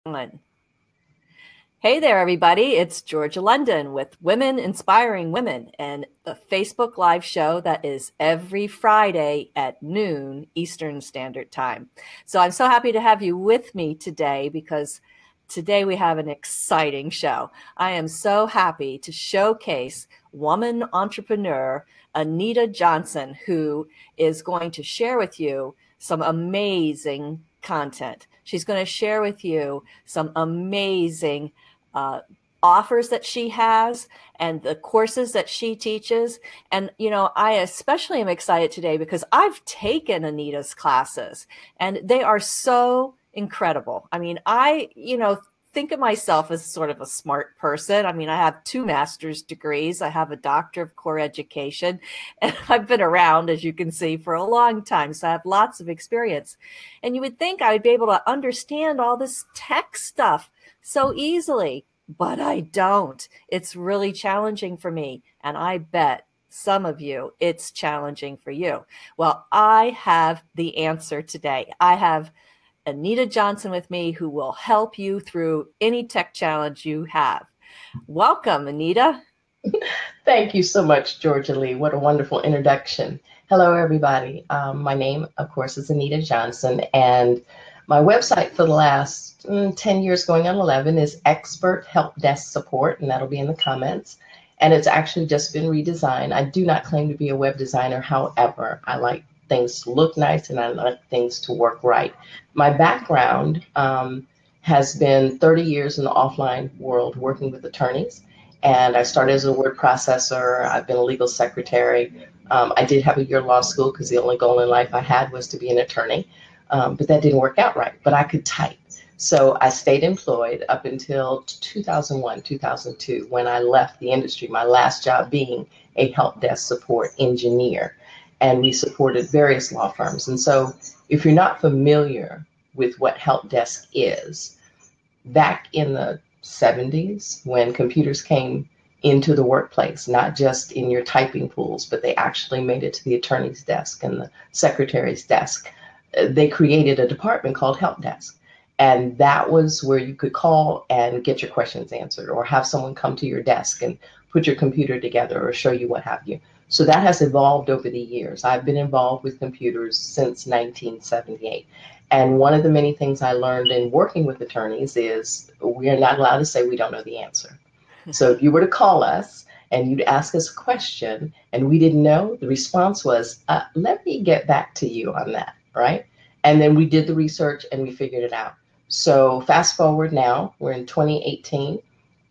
One. Hey there, everybody. It's Georgia London with Women Inspiring Women and a Facebook Live show that is every Friday at noon Eastern Standard Time. So I'm so happy to have you with me today because today we have an exciting show. I am so happy to showcase woman entrepreneur Anita Johnson, who is going to share with you some amazing content. She's going to share with you some amazing offers that she has and the courses that she teaches. And, I especially am excited today because I've taken Anita's classes and they are so incredible. I mean, think of myself as sort of a smart person. I mean, I have 2 master's degrees. I have a doctor of core education, and I've been around, as you can see, for a long time. So I have lots of experience. And you would think I would be able to understand all this tech stuff so easily, but I don't. It's really challenging for me. And I bet some of you, it's challenging for you. Well, I have the answer today. I have Anita Johnson with me who will help you through any tech challenge you have. Welcome, Anita. Thank you so much, Georgia Lee. What a wonderful introduction. Hello, everybody. My name, of course, is Anita Johnson, and my website for the last 10 years, going on 11, is Expert Help Desk Support, and that'll be in the comments. And it's actually just been redesigned. I do not claim to be a web designer. However, I like things to look nice and I like things to work right. My background has been 30 years in the offline world working with attorneys. And I started as a word processor. I've been a legal secretary. I did have a year law school because the only goal in life I had was to be an attorney. But that didn't work out right. But I could type. So I stayed employed up until 2001, 2002, when I left the industry, my last job being a help desk support engineer. And we supported various law firms. And so if you're not familiar with what help desk is, back in the 70s, when computers came into the workplace, not just in your typing pools, but they actually made it to the attorney's desk and the secretary's desk, they created a department called help desk. And that was where you could call and get your questions answered or have someone come to your desk and put your computer together or show you what have you. So that has evolved over the years. I've been involved with computers since 1978. And one of the many things I learned in working with attorneys is we are not allowed to say we don't know the answer. So if you were to call us and you'd ask us a question and we didn't know, the response was, let me get back to you on that, right? And then we did the research and we figured it out. So fast forward now, we're in 2018.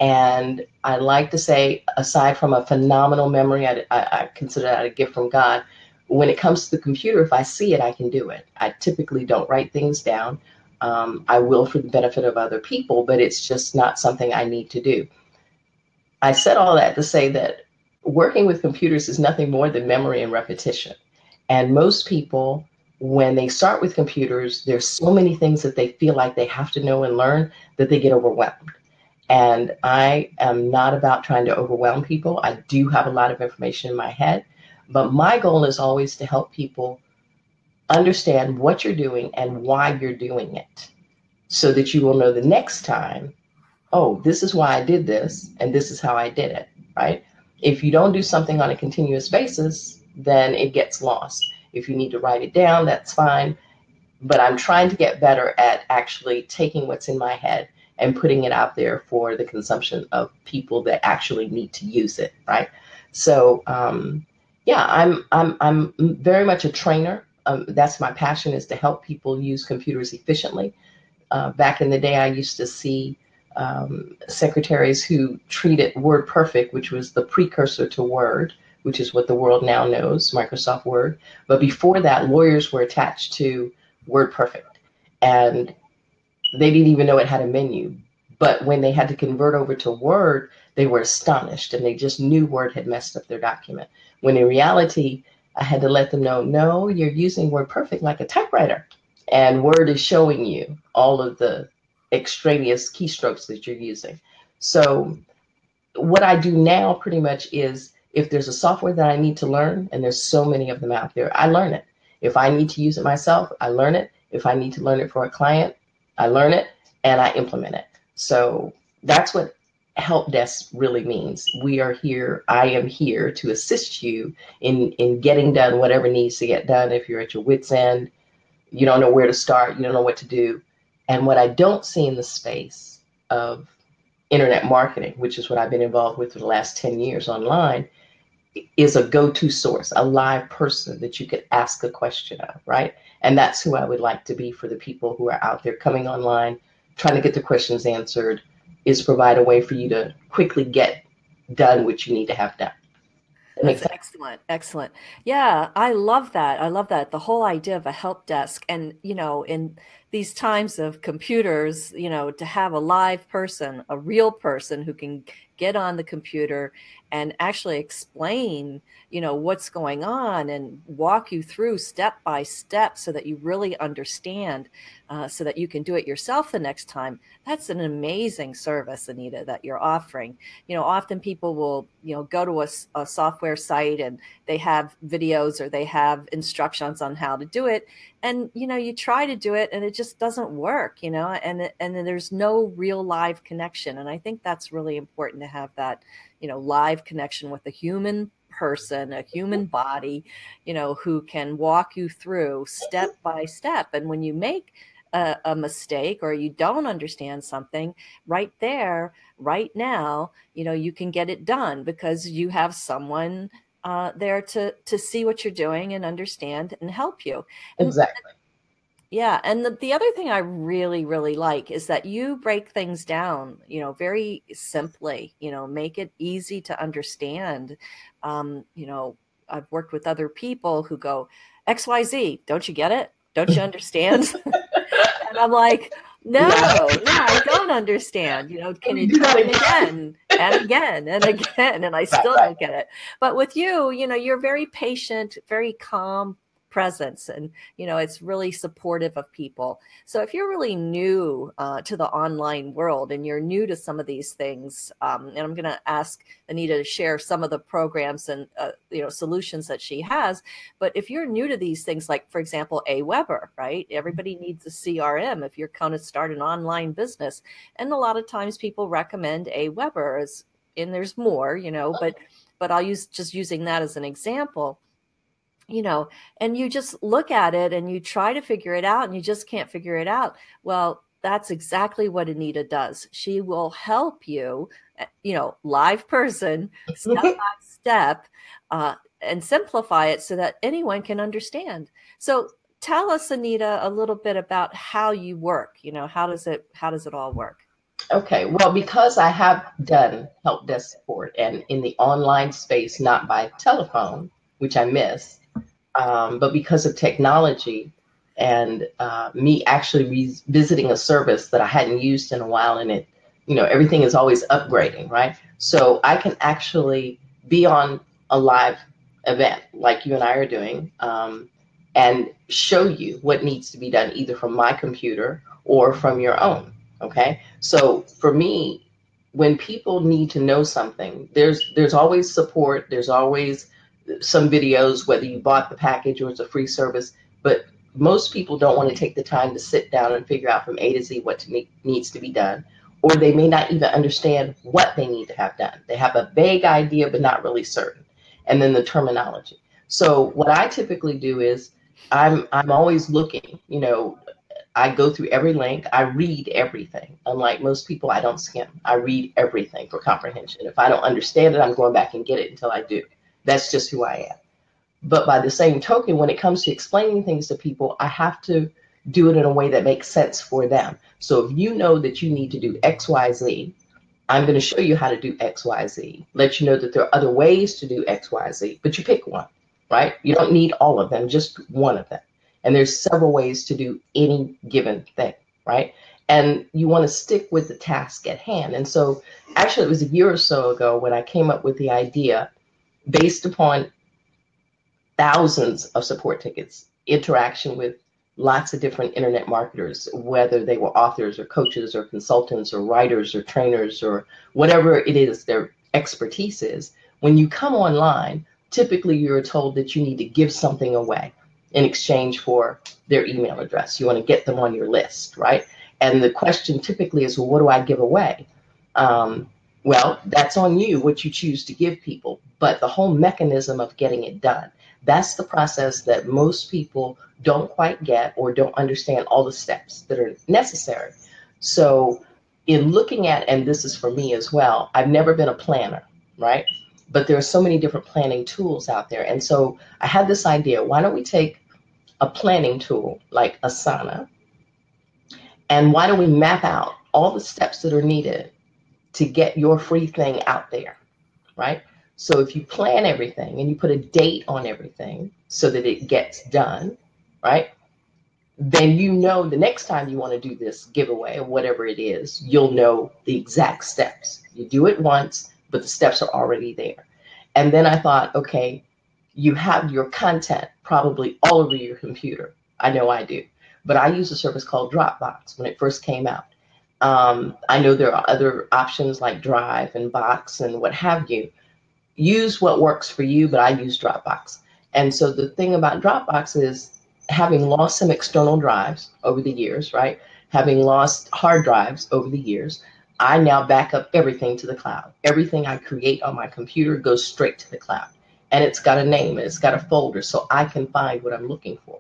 And I like to say, aside from a phenomenal memory, I consider that a gift from God. When it comes to the computer, if I see it, I can do it. I typically don't write things down. I will for the benefit of other people, but it's just not something I need to do. I said all that to say that working with computers is nothing more than memory and repetition. And most people, when they start with computers, there's so many things that they feel like they have to know and learn that they get overwhelmed. And I am not about trying to overwhelm people. I do have a lot of information in my head, but my goal is always to help people understand what you're doing and why you're doing it so that you will know the next time, oh, this is why I did this and this is how I did it, right? If you don't do something on a continuous basis, then it gets lost. If you need to write it down, that's fine. But I'm trying to get better at actually taking what's in my head and putting it out there for the consumption of people that actually need to use it, right? So, I'm very much a trainer. That's my passion, is to help people use computers efficiently. Back in the day, I used to see secretaries who treated Word Perfect, which was the precursor to Word, which is what the world now knows, Microsoft Word. But before that, lawyers were attached to Word Perfect. And they didn't even know it had a menu. But when they had to convert over to Word, they were astonished and they just knew Word had messed up their document. When in reality, I had to let them know, no, you're using Word Perfect like a typewriter. And Word is showing you all of the extraneous keystrokes that you're using. So what I do now pretty much is, if there's a software that I need to learn, and there's so many of them out there, I learn it. If I need to use it myself, I learn it. If I need to learn it for a client, I learn it. and I implement it. So that's what help desk really means. We are here. I am here to assist you in getting done whatever needs to get done. If you're at your wit's end, you don't know where to start, you don't know what to do. And what I don't see in the space of internet marketing, which is what I've been involved with for the last 10 years online, is a go-to source, a live person that you could ask a question of, right? And that's who I would like to be for the people who are out there coming online, trying to get the questions answered, is provide a way for you to quickly get done what you need to have done. That makes That's sense? excellent. Excellent. Yeah, I love that. I love that. The whole idea of a help desk. And, in these times of computers, to have a live person, a real person who can get on the computer and actually explain, what's going on and walk you through step by step so that you really understand, so that you can do it yourself the next time. That's an amazing service, Anita, that you're offering. Often people will, go to a software site and they have videos or they have instructions on how to do it. And, you try to do it and it just doesn't work, and then there's no real live connection. And I think that's really important to have that, live connection with a human person, a human body, who can walk you through step by step. And when you make a mistake or you don't understand something, right there, right now, you can get it done because you have someone there to see what you're doing and understand and help you. And Exactly. yeah, and the other thing I really, really like is that you break things down, very simply, make it easy to understand. I've worked with other people who go, XYZ, don't you get it? Don't you understand? And I'm like, no, I don't understand. Can you Do that try it again. again and again and again? And I still don't get it. But with you, you're very patient, very calm presence, and it's really supportive of people. So if you're really new to the online world and you're new to some of these things, and I'm going to ask Anita to share some of the programs and solutions that she has. But if you're new to these things, like for example, Aweber, right? Everybody needs a CRM if you're going to start an online business, and a lot of times people recommend Aweber as, and there's more, but I'll using that as an example. And you just look at it and you try to figure it out and you just can't figure it out. Well, that's exactly what Anita does. She will help you, live person, step by step, and simplify it so that anyone can understand. So tell us, Anita, a little bit about how you work. How does it all work? Okay, well, because I have done help desk support and in the online space, not by telephone, which I miss, but because of technology and me actually revisiting a service that I hadn't used in a while, and it, everything is always upgrading, right? So I can actually be on a live event like you and I are doing, and show you what needs to be done either from my computer or from your own. Okay, so for me, when people need to know something, there's always support. There's always some videos, whether you bought the package or it's a free service, but most people don't want to take the time to sit down and figure out from A to Z what needs to be done, or they may not even understand what they need to have done. They have a vague idea, but not really certain. And then the terminology. So what I typically do is I'm always looking, I go through every link. I read everything. Unlike most people, I don't skim. I read everything for comprehension. If I don't understand it, I'm going back and get it until I do. That's just who I am. But by the same token, when it comes to explaining things to people, I have to do it in a way that makes sense for them. So if you know that you need to do X, Y, Z, I'm going to show you how to do X, Y, Z. Let you know that there are other ways to do X, Y, Z, but you pick one, right? You don't need all of them, just one of them. And there's several ways to do any given thing, right? And you want to stick with the task at hand. And so actually it was a year or so ago when I came up with the idea based upon thousands of support tickets, interaction with lots of different internet marketers, whether they were authors or coaches or consultants or writers or trainers or whatever it is their expertise is. When you come online, typically you're told that you need to give something away in exchange for their email address. You want to get them on your list, right? And the question typically is, well, what do I give away? Well, that's on you, what you choose to give people. But the whole mechanism of getting it done, that's the process that most people don't quite get or don't understand all the steps that are necessary. So in looking at, and this is for me as well, I've never been a planner, right? But there are so many different planning tools out there. And so I had this idea, why don't we take a planning tool like Asana, and why don't we map out all the steps that are needed to get your free thing out there, right? So if you plan everything and you put a date on everything so that it gets done, right? Then you know the next time you want to do this giveaway or whatever it is, you'll know the exact steps. You do it once, but the steps are already there. And then I thought, okay, you have your content probably all over your computer. I know I do. But I use a service called Dropbox when it first came out. I know there are other options like Drive and Box and what have you. Use what works for you, but I use Dropbox. And so the thing about Dropbox is, having lost some external drives over the years, right? Having lost hard drives over the years, I now back up everything to the cloud. Everything I create on my computer goes straight to the cloud. And it's got a name and it's got a folder so I can find what I'm looking for.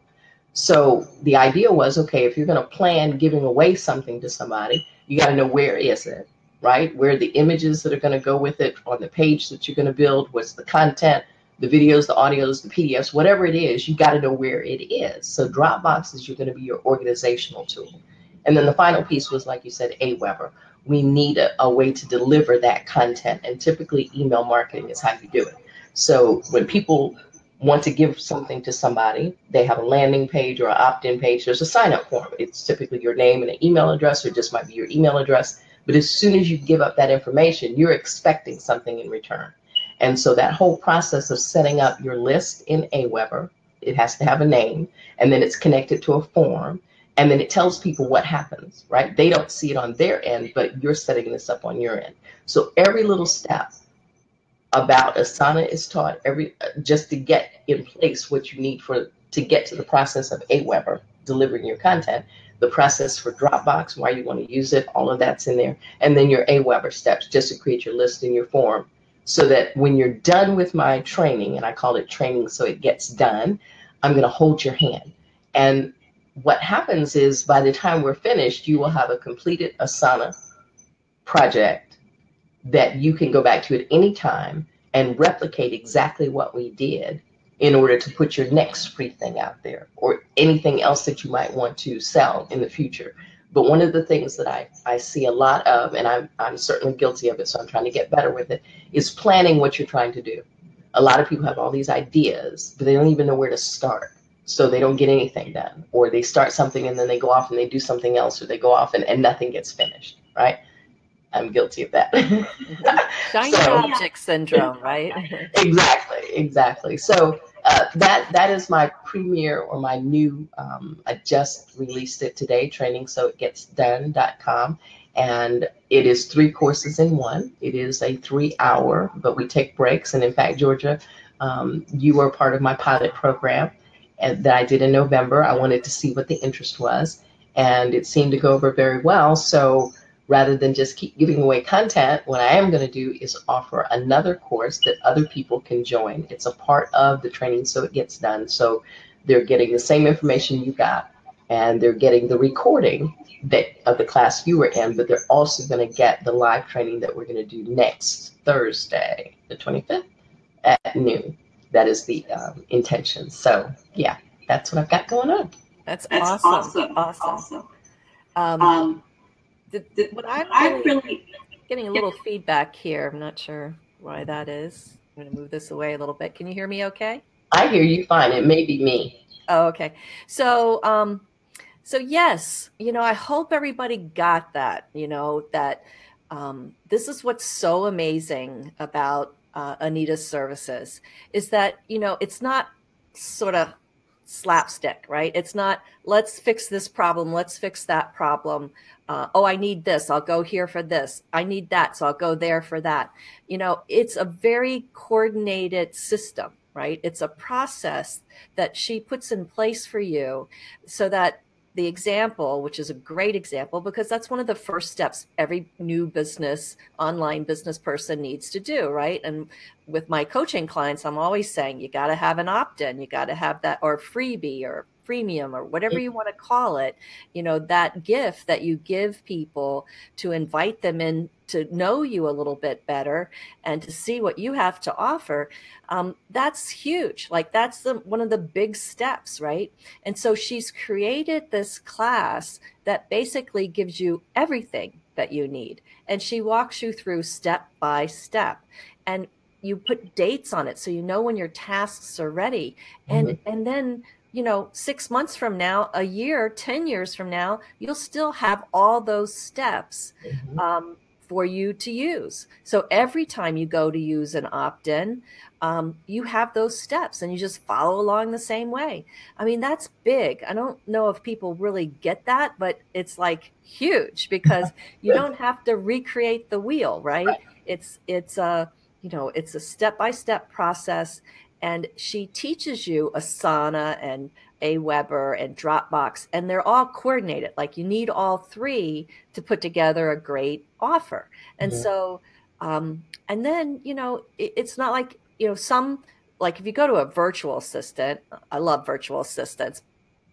So the idea was, okay, if you're going to plan giving away something to somebody, you got to know where is it, right? Where are the images that are going to go with it on the page that you're going to build? What's the content, the videos, the audios, the PDFs, whatever it is, you got to know where it is. So Dropbox is going to be your organizational tool. And then the final piece was, like you said, Aweber. We need a way to deliver that content. And typically email marketing is how you do it. So when people want to give something to somebody, they have a landing page or an opt-in page. There's a sign-up form. It's typically your name and an email address, or it just might be your email address. But as soon as you give up that information, you're expecting something in return. And so that whole process of setting up your list in Aweber, it has to have a name, and then it's connected to a form, and then it tells people what happens, right? They don't see it on their end, but you're setting this up on your end. So every little step about Asana is taught, just to get in place what you need to get to the process of Aweber, delivering your content, the process for Dropbox, why you want to use it, all of that's in there. And then your Aweber steps, just to create your list and your form, so that when you're done with my training, and I call it training so it gets done, I'm going to hold your hand. And what happens is, by the time we're finished, you will have a completed Asana project that you can go back to at any time and replicate exactly what we did in order to put your next free thing out there, or anything else that you might want to sell in the future. But one of the things that I see a lot of, and I'm certainly guilty of it, so I'm trying to get better with it, is planning what you're trying to do. A lot of people have all these ideas, but they don't even know where to start. So they don't get anything done, or they start something and then they go off and they do something else, or they go off and nothing gets finished, right? I'm guilty of that. Shiny object syndrome, right? Exactly. So that is my premiere, or my new, I just released it today, trainingsoitgetsdone.com. And it is 3 courses in one. It is a 3-hour, but we take breaks. And in fact, Georgia, you were part of my pilot program that I did in November. I wanted to see what the interest was, and it seemed to go over very well. So rather than just keep giving away content, what I am going to do is offer another course that other people can join. It's a part of the Training So It Gets Done. So they're getting the same information you got, and they're getting the recording of the class you were in, but they're also going to get the live training that we're going to do next Thursday, the 25th at noon. That is the intention. So yeah, that's what I've got going on. That's awesome. What I'm really getting a little feedback here. I'm not sure why that is. I'm going to move this away a little bit. Can you hear me okay? I hear you fine. It may be me. Oh, okay. So yes, I hope everybody got that, that this is what's so amazing about Anita's services, is that, it's not sort of slapstick, right? It's not, let's fix this problem, let's fix that problem. Oh, I need this, I'll go here for this. I need that, so I'll go there for that. It's a very coordinated system, right? It's a process that she puts in place for you so that the example, which is a great example, because that's one of the first steps every new business, online business person needs to do, right? And with my coaching clients, I'm always saying, you got to have an opt-in, you got to have that, or freebie or freemium or whatever you want to call it, that gift that you give people to invite them in to know you a little bit better and to see what you have to offer. That's huge. Like that's one of the big steps, right? And so she's created this class that basically gives you everything that you need. And she walks you through step by step. And you put dates on it so you know when your tasks are ready. And then 6 months from now, a year, 10 years from now, you'll still have all those steps for you to use. So every time you go to use an opt-in, you have those steps and you just follow along the same way. I mean, that's big. I don't know if people really get that, but it's like huge because you don't have to recreate the wheel, right? It's a step-by-step process. And she teaches you Asana and Aweber and Dropbox, and they're all coordinated. Like you need all three to put together a great offer. And so, and then, it's not like, some, like if you go to a virtual assistant, I love virtual assistants,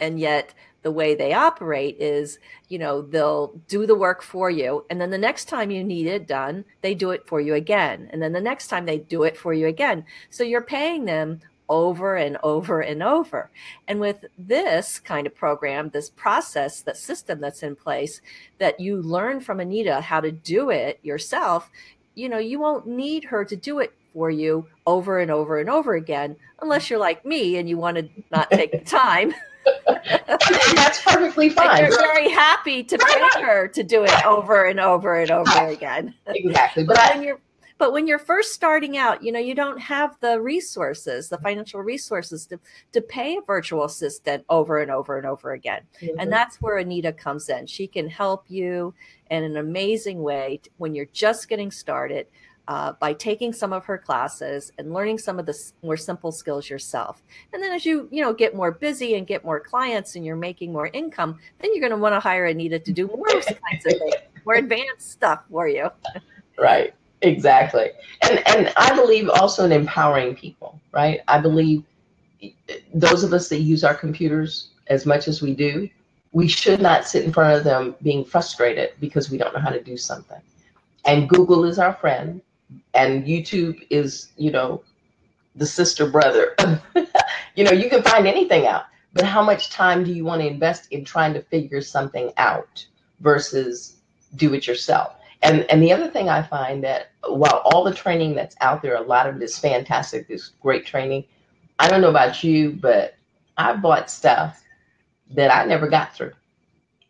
and yet the way they operate is, they'll do the work for you. And then the next time you need it done, they do it for you again. And then the next time they do it for you again. So you're paying them over and over and over. And with this kind of program, this process, that system that's in place, that you learn from Anita how to do it yourself, you won't need her to do it for you over and over and over again, unless you're like me and you want to not take the time. That's perfectly fine. And you're very happy to pay her to do it over and over and over again. Exactly. But when you're first starting out, you don't have the resources, the financial resources to pay a virtual assistant over and over and over again. And that's where Anita comes in. She can help you in an amazing way when you're just getting started. By taking some of her classes and learning some of the more simple skills yourself. And then as you get more busy and get more clients and you're making more income, then you're going to want to hire Anita to do more kinds of things, more advanced stuff for you. Right. Exactly. And I believe also in empowering people, right? I believe those of us that use our computers as much as we do, we should not sit in front of them being frustrated because we don't know how to do something. And Google is our friend. And YouTube is, the sister brother. You can find anything out. But how much time do you want to invest in trying to figure something out versus do it yourself? And the other thing I find that while all the training that's out there, a lot of it is fantastic, this great training. I don't know about you, but I bought stuff that I never got through,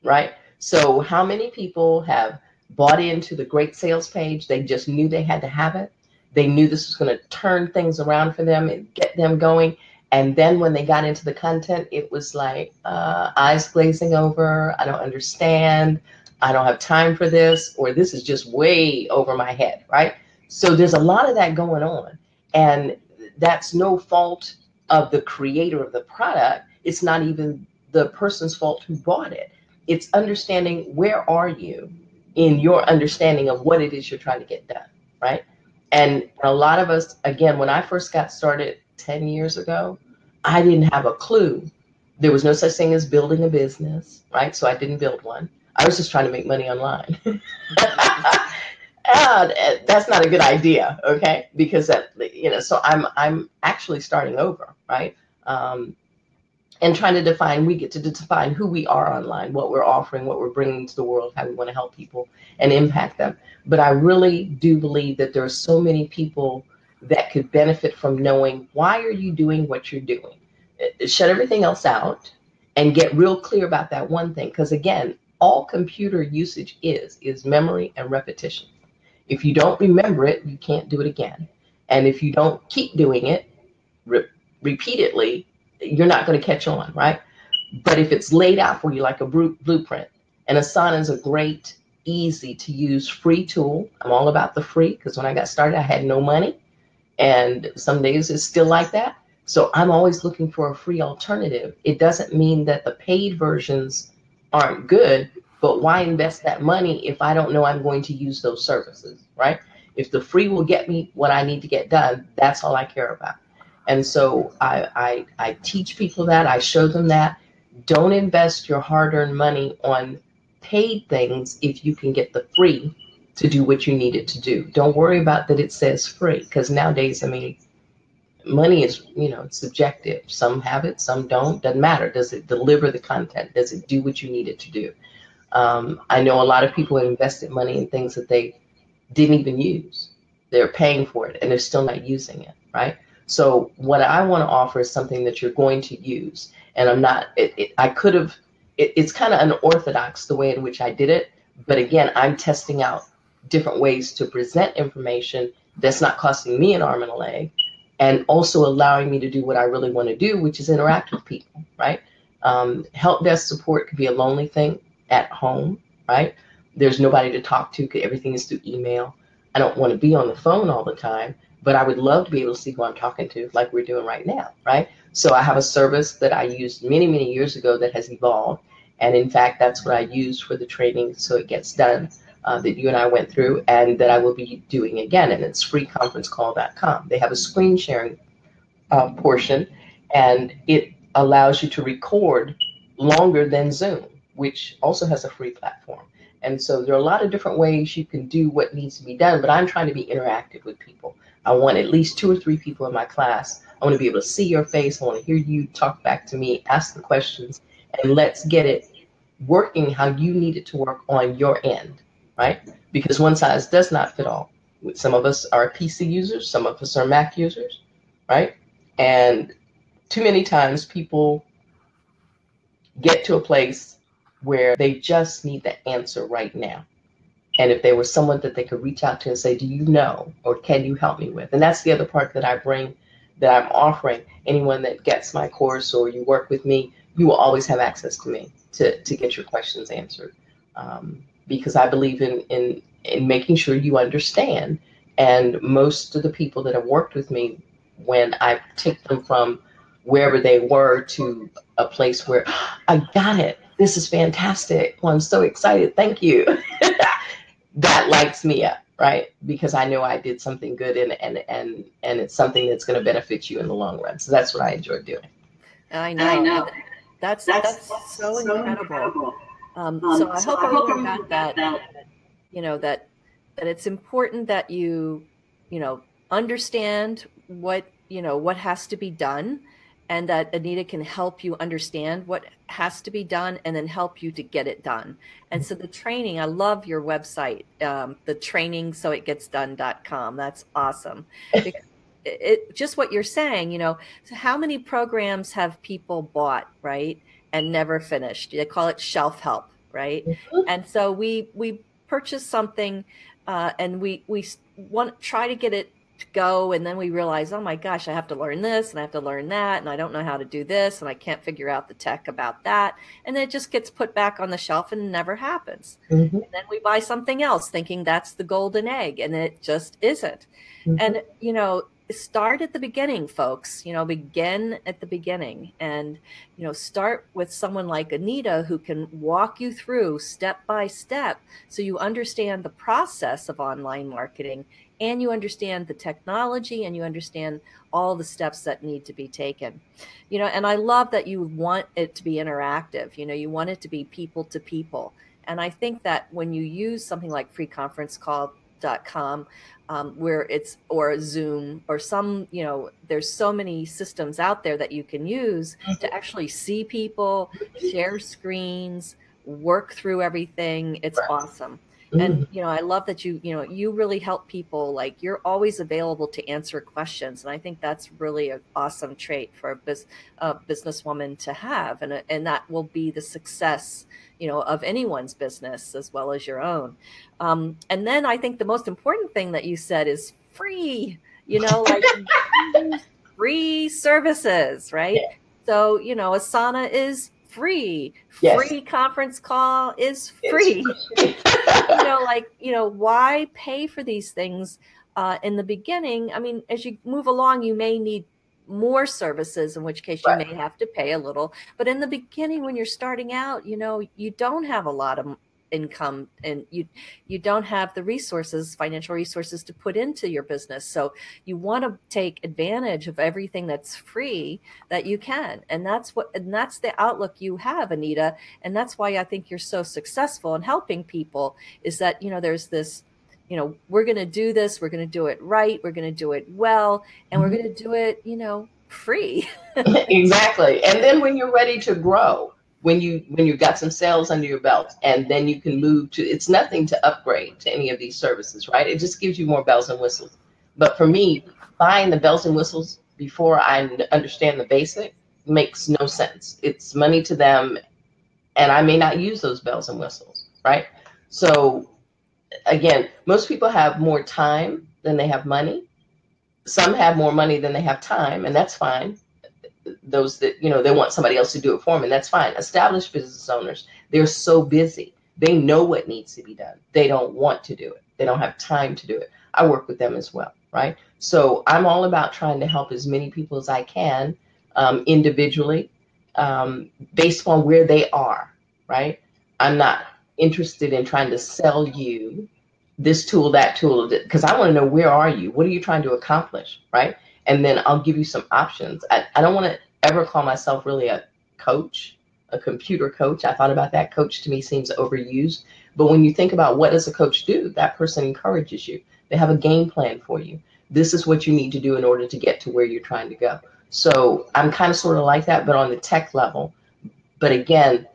right? So how many people have bought into the great sales page? They just knew they had to have it. They knew this was going to turn things around for them and get them going. And then when they got into the content, it was like eyes glazing over. I don't understand. I don't have time for this, or this is just way over my head, right? So there's a lot of that going on. And that's no fault of the creator of the product. It's not even the person's fault who bought it. It's understanding where are you in your understanding of what it is you're trying to get done, right? And a lot of us, again, when I first got started 10 years ago, I didn't have a clue. There was no such thing as building a business, right? So I didn't build one. I was just trying to make money online. And that's not a good idea, okay? Because so I'm actually starting over, right? And trying to we get to define who we are online, what we're offering, what we're bringing to the world, how we want to help people and impact them. But I really do believe that there are so many people that could benefit from knowing, why are you doing what you're doing? Shut everything else out and get real clear about that one thing. Because again, all computer usage is memory and repetition. If you don't remember it, you can't do it again. And if you don't keep doing it repeatedly, you're not going to catch on, right? But if it's laid out for you like a blueprint, and Asana is a great, easy to use free tool. I'm all about the free, because when I got started, I had no money. And some days it's still like that. So I'm always looking for a free alternative. It doesn't mean that the paid versions aren't good, but why invest that money if I don't know I'm going to use those services, right? If the free will get me what I need to get done, that's all I care about. And so I teach people that, I show them that. Don't invest your hard-earned money on paid things if you can get the free to do what you need it to do. Don't worry about that it says free, because nowadays, I mean, money is, it's subjective. Some have it, some don't. Doesn't matter. Does it deliver the content? Does it do what you need it to do? I know a lot of people have invested money in things that they didn't even use. They're paying for it and they're still not using it, right? So what I want to offer is something that you're going to use. And I'm not, I could have, it's kind of unorthodox the way in which I did it. But again, I'm testing out different ways to present information that's not costing me an arm and a leg, and also allowing me to do what I really want to do, which is interact with people, right? Help desk support could be a lonely thing at home, right? There's nobody to talk to, everything is through email. I don't want to be on the phone all the time, but I would love to be able to see who I'm talking to, like we're doing right now, right? So I have a service that I used many, many years ago that has evolved. And in fact, that's what I use for the training So It Gets Done that you and I went through, and that I will be doing again. And it's freeconferencecall.com. They have a screen sharing portion, and it allows you to record longer than Zoom, which also has a free platform. And so there are a lot of different ways you can do what needs to be done, but I'm trying to be interactive with people. I want at least 2 or 3 people in my class. I want to be able to see your face. I want to hear you talk back to me, ask the questions, and let's get it working how you need it to work on your end, right? Because one size does not fit all. Some of us are PC users, some of us are Mac users, right? And too many times people get to a place where they just need the answer right now. And if there was someone that they could reach out to and say, do you know, or can you help me with? And that's the other part that I bring, that I'm offering. Anyone that gets my course or you work with me, you will always have access to me to get your questions answered. Because I believe in making sure you understand. And most of the people that have worked with me, when I take them from wherever they were to a place where I got it, this is fantastic, well, I'm so excited, thank you. That lights me up, right? Because I know I did something good, and it's something that's going to benefit you in the long run. So that's what I enjoy doing. I know. That's so incredible. So I hope everyone got that, that it's important that you understand what has to be done, and that Anita can help you understand what has to be done and then help you to get it done. And so the training, I love your website, the training so it gets done.com. That's awesome. Because just what you're saying, so how many programs have people bought, right, and never finished? They call it shelf help, right? Mm-hmm. And so we purchase something and we try to get it to go, and then we realize, oh my gosh, I have to learn this and I have to learn that, and I don't know how to do this, and I can't figure out the tech about that, and then it just gets put back on the shelf and never happens. Mm-hmm. And then we buy something else thinking that's the golden egg, and it just isn't. Mm-hmm. And start at the beginning, folks. Begin at the beginning, and start with someone like Anita, who can walk you through step by step, so you understand the process of online marketing, and you understand the technology, and you understand all the steps that need to be taken. And I love that you want it to be interactive. You want it to be people to people. And I think that when you use something like freeconferencecall.com, where it's, or Zoom, or some, there's so many systems out there that you can use to actually see people, share screens, work through everything. It's awesome. And, I love that you really help people. Like, you're always available to answer questions. And I think that's really an awesome trait for a businesswoman to have. And that will be the success, of anyone's business as well as your own. And then I think the most important thing that you said is free, like free services, right? Yeah. So, Asana is free. Yes. Free conference call is free. Why pay for these things in the beginning? I mean, as you move along, you may need more services, in which case you Right. may have to pay a little. But in the beginning, when you're starting out, you don't have a lot of income, and you don't have the resources, financial resources, to put into your business. So you want to take advantage of everything that's free that you can. And that's the outlook you have, Anita. And that's why I think you're so successful in helping people, is that, there's this, we're going to do this, we're going to do it right, we're going to do it well, and we're going to do it, free. Exactly. And then when you're ready to grow, when you've got some sales under your belt, and then you can move to, it's nothing to upgrade to any of these services, right? It just gives you more bells and whistles. But for me, buying the bells and whistles before I understand the basic makes no sense. It's money to them, and I may not use those bells and whistles, right? So again, most people have more time than they have money. Some have more money than they have time, and that's fine. Those that, they want somebody else to do it for them, and that's fine. Established business owners, they're so busy. They know what needs to be done. They don't want to do it. They don't have time to do it. I work with them as well, right? So I'm all about trying to help as many people as I can, individually, based on where they are, right? I'm not interested in trying to sell you this tool, that tool, because I want to know, where are you? What are you trying to accomplish, right? And then I'll give you some options. I don't want to ever call myself really a coach, a computer coach. I thought about that. Coach to me seems overused. But when you think about, what does a coach do? That person encourages you. They have a game plan for you. This is what you need to do in order to get to where you're trying to go. So I'm kind of sort of like that, but on the tech level. But again,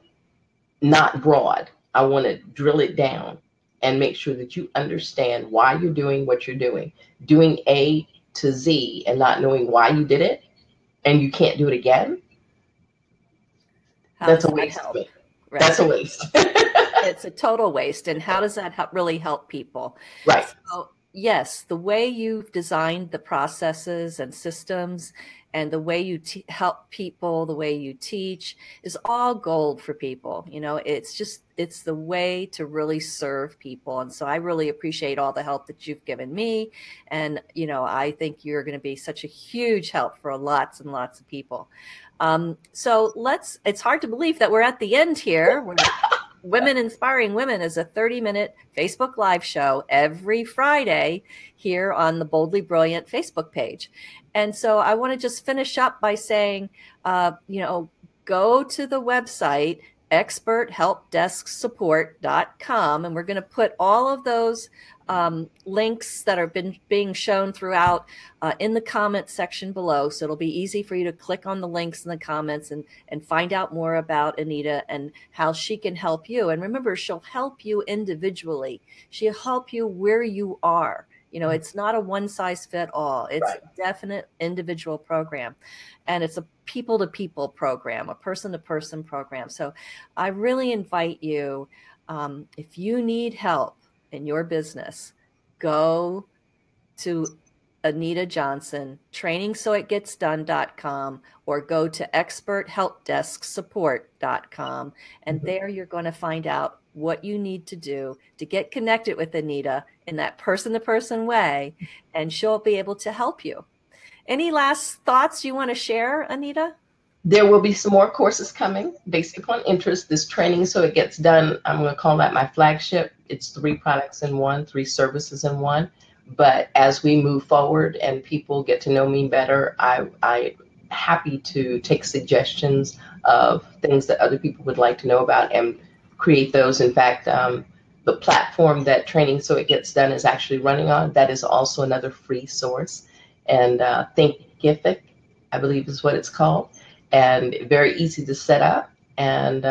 not broad. I want to drill it down and make sure that you understand why you're doing what you're doing. Doing A to Z and not knowing why you did it, and you can't do it again. How That's does a that waste. help? Right. That's a waste. It's a total waste. And how does that really help people? Right. So, yes, the way you've designed the processes and systems, and the way you help people, the way you teach, is all gold for people. It's the way to really serve people. And so I really appreciate all the help that you've given me. And, I think you're going to be such a huge help for lots and lots of people. So it's hard to believe that we're at the end here. Women Inspiring Women is a 30-minute Facebook Live show every Friday here on the Boldly Brilliant Facebook page. And so I want to just finish up by saying, go to the website, experthelpdesksupport.com, and we're going to put all of those links that are being shown throughout in the comment section below. So it'll be easy for you to click on the links in the comments and find out more about Anita and how she can help you. And remember, she'll help you individually. She'll help you where you are. It's not a one size fit all. It's Right. a definite individual program. And it's a people to people program, a person to person program. So I really invite you, if you need help in your business, go to Anita Johnson, trainingsoitgetsdone.com, or go to experthelpdesksupport.com. And there you're going to find out what you need to do to get connected with Anita in that person-to-person way, and she'll be able to help you. Any last thoughts you want to share, Anita? There will be some more courses coming based upon interest. This Training So It Gets Done, I'm going to call that my flagship. It's 3 products in one, 3 services in one. But as we move forward and people get to know me better, I'm happy to take suggestions of things that other people would like to know about and create those. In fact, the platform that Training So It Gets Done is actually running on, that is also another free source. And Thinkific, I believe is what it's called, and very easy to set up. And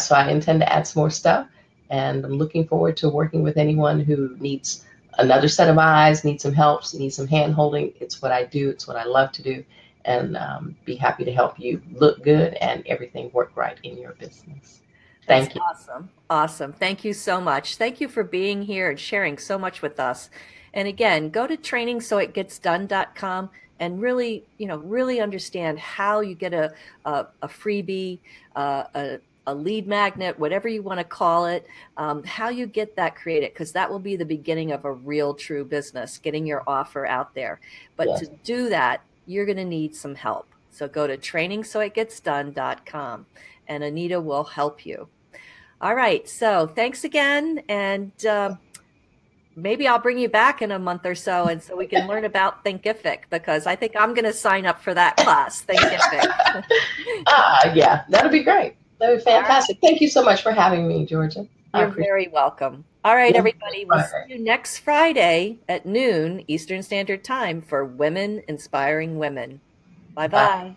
so I intend to add some more stuff, and I'm looking forward to working with anyone who needs another set of eyes, needs some help, needs some hand holding. It's what I do. It's what I love to do, and be happy to help you look good and everything work right in your business. Thank you. Awesome. Awesome. Thank you so much. Thank you for being here and sharing so much with us. And again, go to trainingsoitgetsdone.com and really understand how you get a freebie, a lead magnet, whatever you want to call it, how you get that created, because that will be the beginning of a real, true business, getting your offer out there. But Yes. to do that, you're going to need some help. So go to trainingsoitgetsdone.com and Anita will help you. All right. So thanks again. And maybe I'll bring you back in a month or so, and so we can learn about Thinkific, because I think I'm going to sign up for that class, Thinkific. Yeah, that'll be great. That'll be fantastic. Thank you so much for having me, Georgia. You're very welcome. All right, everybody. We'll see you next Friday at noon Eastern Standard Time for Women Inspiring Women. Bye-bye.